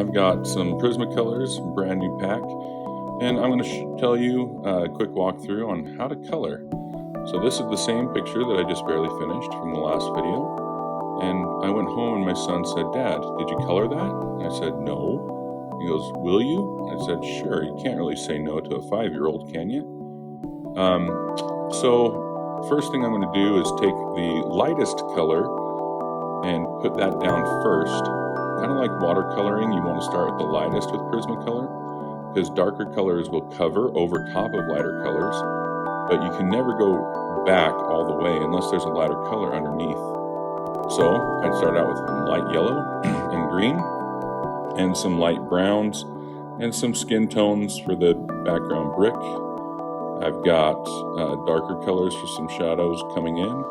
I've got some Prisma Colors, brand new pack, and I'm going to tell you a quick walkthrough on how to color. So this is the same picture that I just barely finished from the last video, and I went home and my son said, "Dad, did you color that?" And I said, "No." He goes, "Will you?" I said, "Sure." You can't really say no to a 5-year-old, can you? So first thing I'm going to do is take the lightest color and put that down first. Kind of like watercoloring, you want to start with the lightest with Prismacolor, because darker colors will cover over top of lighter colors, but you can never go back all the way unless there's a lighter color underneath. So I'd start out with some light yellow and green, and some light browns, and some skin tones for the background brick. I've got darker colors for some shadows coming in,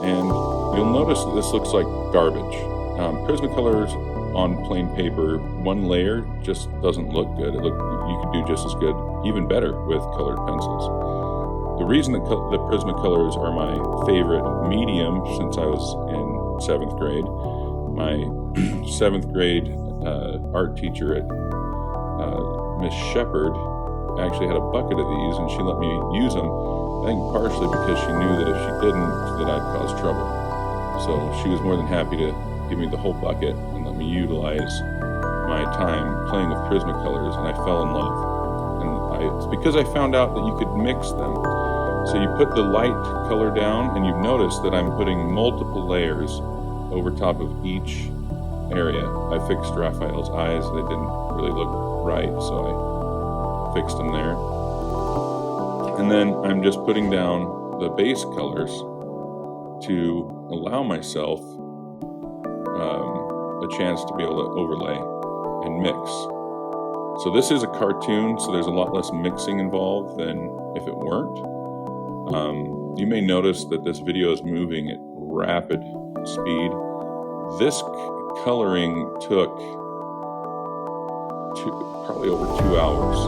and you'll notice that this looks like garbage. Prismacolors on plain paper, one layer just doesn't look good. You could do just as good, even better, with colored pencils. The reason that the Prismacolors are my favorite medium since I was in 7th grade, my 7th grade art teacher at Miss Shepherd actually had a bucket of these, and she let me use them, I think partially because she knew that if she didn't, that I'd cause trouble. So she was more than happy to give me the whole bucket and let me utilize my time playing with Prismacolors, and I fell in love. And it's because I found out that you could mix them. So you put the light color down, and you've noticed that I'm putting multiple layers over top of each area. I fixed Raphael's eyes. They didn't really look right, so I fixed them there. And then I'm just putting down the base colors to allow myself a chance to be able to overlay and mix. So this is a cartoon, so there's a lot less mixing involved than if it weren't. You may notice that this video is moving at rapid speed. This coloring took probably over 2 hours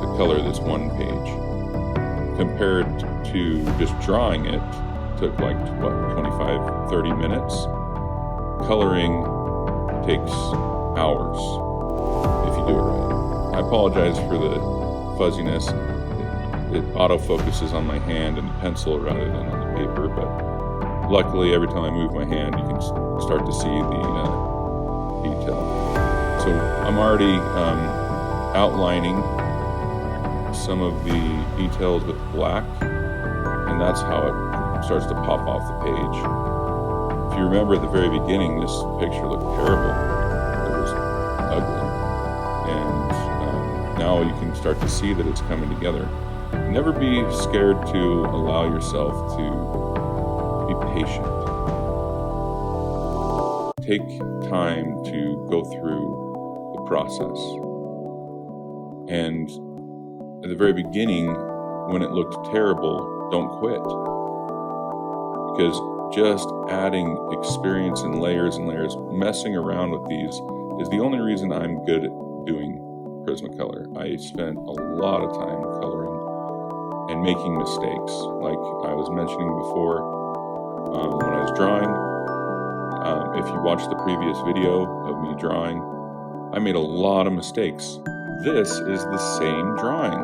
to color this one page, compared to just drawing it took like 25-30 minutes. Coloring takes hours if you do it right. I apologize for the fuzziness. It autofocuses on my hand and the pencil rather than on the paper, but luckily every time I move my hand you can start to see the detail. So I'm already outlining some of the details with black, and that's how it starts to pop off the page. If you remember at the very beginning, this picture looked terrible. It was ugly. And now you can start to see that it's coming together. Never be scared to allow yourself to be patient. Take time to go through the process. And at the very beginning, when it looked terrible, don't quit. Because just adding experience in layers and layers, messing around with these, is the only reason I'm good at doing Prismacolor. I spent a lot of time coloring and making mistakes. Like I was mentioning before, when I was drawing, if you watch the previous video of me drawing, I made a lot of mistakes. This is the same drawing.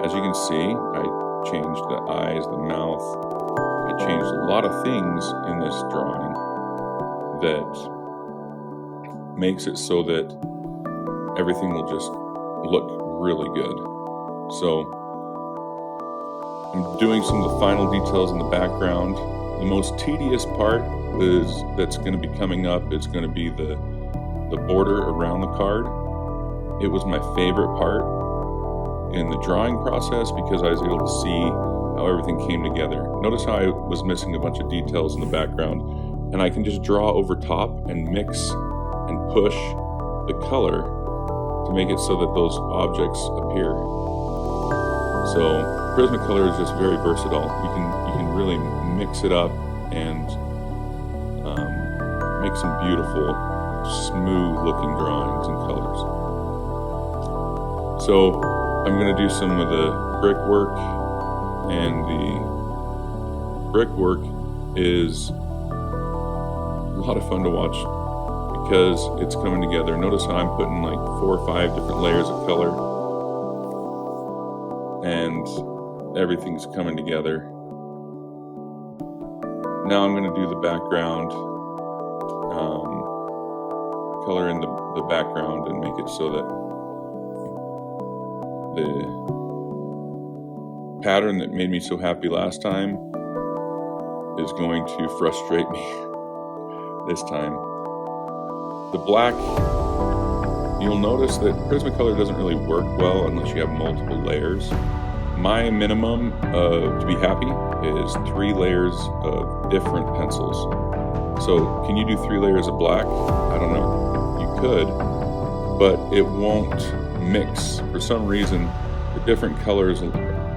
As you can see, I changed the eyes, the mouth. I changed a lot of things in this drawing that makes it so that everything will just look really good. So I'm doing some of the final details in the background. The most tedious part that's going to be coming up is going to be the border around the card. It was my favorite part in the drawing process because I was able to see how everything came together. Notice how I was missing a bunch of details in the background, and I can just draw over top and mix and push the color to make it so that those objects appear. So Prismacolor is just very versatile. You can really mix it up and make some beautiful, smooth-looking drawings and colors. So I'm going to do some of the brickwork, and the brickwork is a lot of fun to watch because it's coming together. Notice how I'm putting like 4 or 5 different layers of color, and everything's coming together. Now I'm going to do the background, color in the background and make it so that the pattern that made me so happy last time is going to frustrate me this time. The black, you'll notice that Prismacolor doesn't really work well unless you have multiple layers. My minimum to be happy is 3 layers of different pencils. So can you do 3 layers of black? I don't know. You could, but it won't mix. For some reason, the different colors, I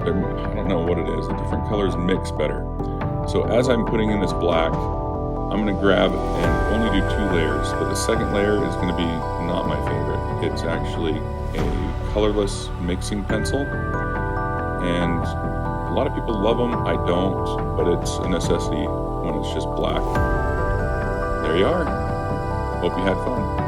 don't know what it is, the different colors mix better. So as I'm putting in this black, I'm going to grab and only do 2 layers, but the second layer is going to be not my favorite. It's actually a colorless mixing pencil, and a lot of people love them. I don't, but it's a necessity when it's just black. There you are. Hope you had fun.